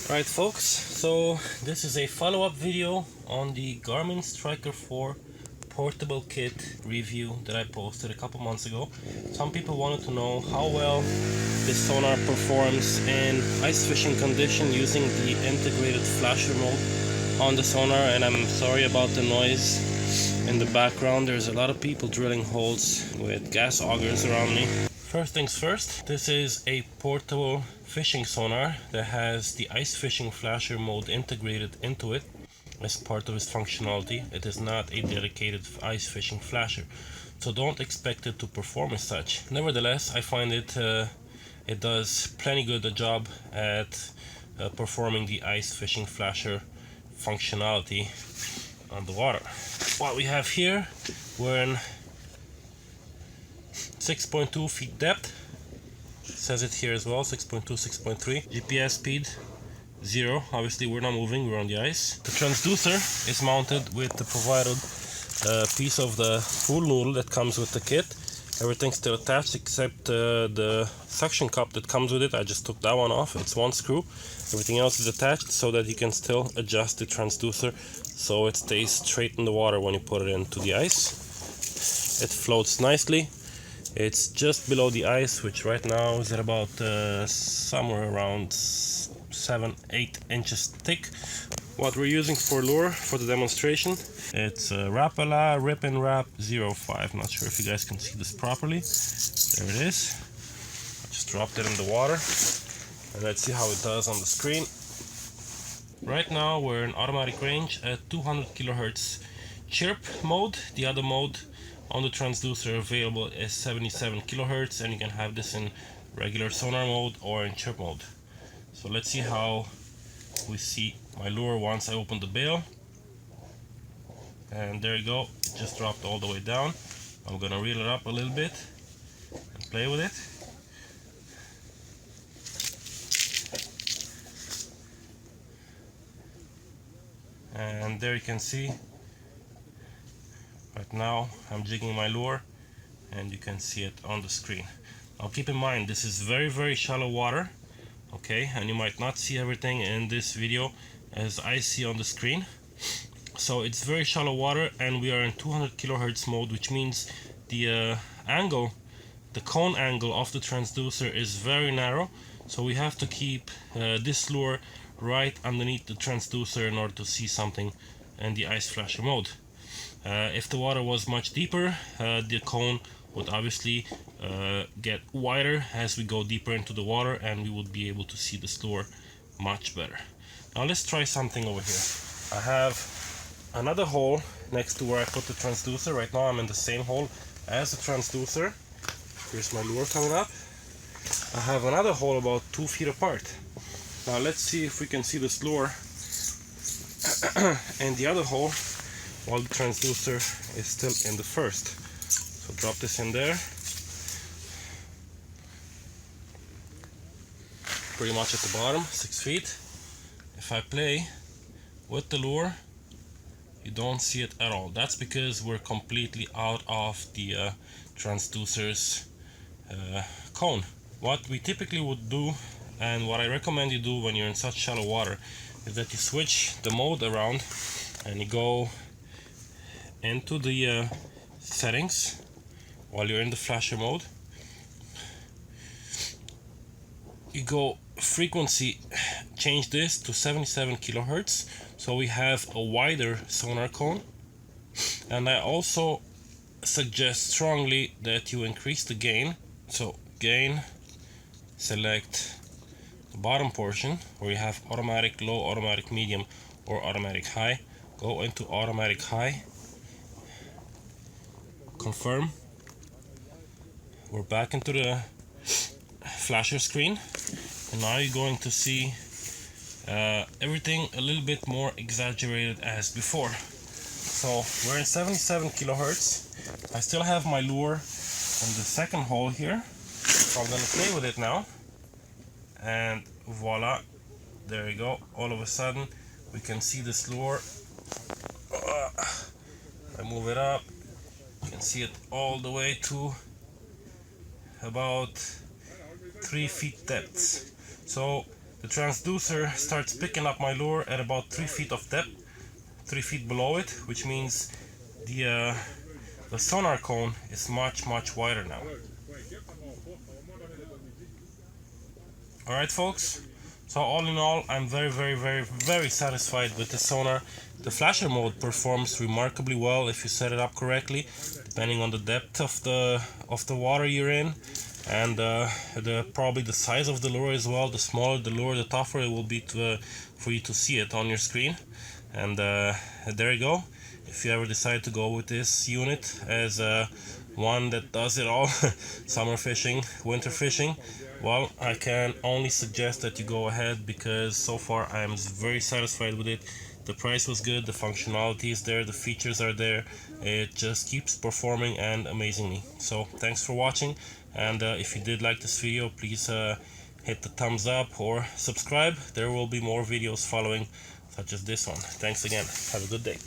Right folks, so this is a follow-up video on the Garmin Striker 4 portable kit review that I posted a couple months ago. Some people wanted to know how well this sonar performs in ice fishing condition using the integrated flasher mode on the sonar, and I'm sorry about the noise in the background. There's a lot of people drilling holes with gas augers around me. First things first, this is a portable fishing sonar that has the ice fishing flasher mode integrated into it as part of its functionality. It is not a dedicated ice fishing flasher, so don't expect it to perform as such. Nevertheless, I find it does plenty good a job at performing the ice fishing flasher functionality on the water. What we have here, we're in 6.2 feet depth. It says it here as well, 6.2, 6.3. GPS speed 0. Obviously we're not moving, we're on the ice. The transducer is mounted with the provided piece of the full noodle that comes with the kit. Everything's still attached except the suction cup that comes with it. I just took that one off. It's one screw. Everything else is attached so that you can still adjust the transducer so it stays straight in the water when you put it into the ice. It floats nicely. It's just below the ice, which right now is at about somewhere around 7-8 inches thick. What we're using for lure for the demonstration, it's Rapala Rip and Wrap 05. Not sure if you guys can see this properly. There it is. I just dropped it in the water and let's see how it does on the screen. Right now we're in automatic range at 200 kilohertz CHIRP mode. The other mode on the transducer available is 77 kilohertz, and you can have this in regular sonar mode or in CHIRP mode. So let's see how we see my lure once I open the bail. And there you go, it just dropped all the way down. I'm gonna reel it up a little bit and play with it. And there you can see, right now I'm jigging my lure and you can see it on the screen. Now keep in mind, this is very shallow water, okay, and you might not see everything in this video as I see on the screen. So it's very shallow water and we are in 200 kilohertz mode, which means the angle, the cone angle of the transducer is very narrow, so we have to keep this lure right underneath the transducer in order to see something in the ice flasher mode. If the water was much deeper, the cone would obviously get wider as we go deeper into the water, and we would be able to see this lure much better. Now let's try something over here. I have another hole next to where I put the transducer. Right now I'm in the same hole as the transducer. Here's my lure coming up. I have another hole about 2 feet apart. Now let's see if we can see this lure in the other hole while the transducer is still in the first. So drop this in there. Pretty much at the bottom, 6 feet. If I play with the lure, you don't see it at all. That's because we're completely out of the transducer's cone. What we typically would do, and what I recommend you do when you're in such shallow water, is that you switch the mode around and you go into the settings while you're in the flasher mode. You go frequency, change this to 77 kilohertz, so we have a wider sonar cone. And I also suggest strongly that you increase the gain. So gain, select the bottom portion where you have automatic low, automatic medium, or automatic high. Go into automatic high, confirm. We're back into the flasher screen, and now you're going to see everything a little bit more exaggerated as before. So we're in 77 kilohertz. I still have my lure in the second hole here, so I'm going to play with it now, and voila, there you go. All of a sudden we can see this lure. I move it up, you can see it all the way to about 3 feet depth. So The transducer starts picking up my lure at about 3 feet of depth, 3 feet below it, which means the sonar cone is much wider now. Alright folks, so all in all, I'm very satisfied with the sonar. The flasher mode performs remarkably well if you set it up correctly, depending on the depth of the water you're in, and probably the size of the lure as well. The smaller the lure, the tougher it will be for you to see it on your screen. And there you go. If you ever decide to go with this unit as one that does it all, summer fishing, winter fishing, well, I can only suggest that you go ahead, because so far I am very satisfied with it. The price was good, the functionality is there, the features are there. It just keeps performing and amazing me. So thanks for watching, and if you did like this video, please hit the thumbs up or subscribe. There will be more videos following, such as this one. Thanks again. Have a good day.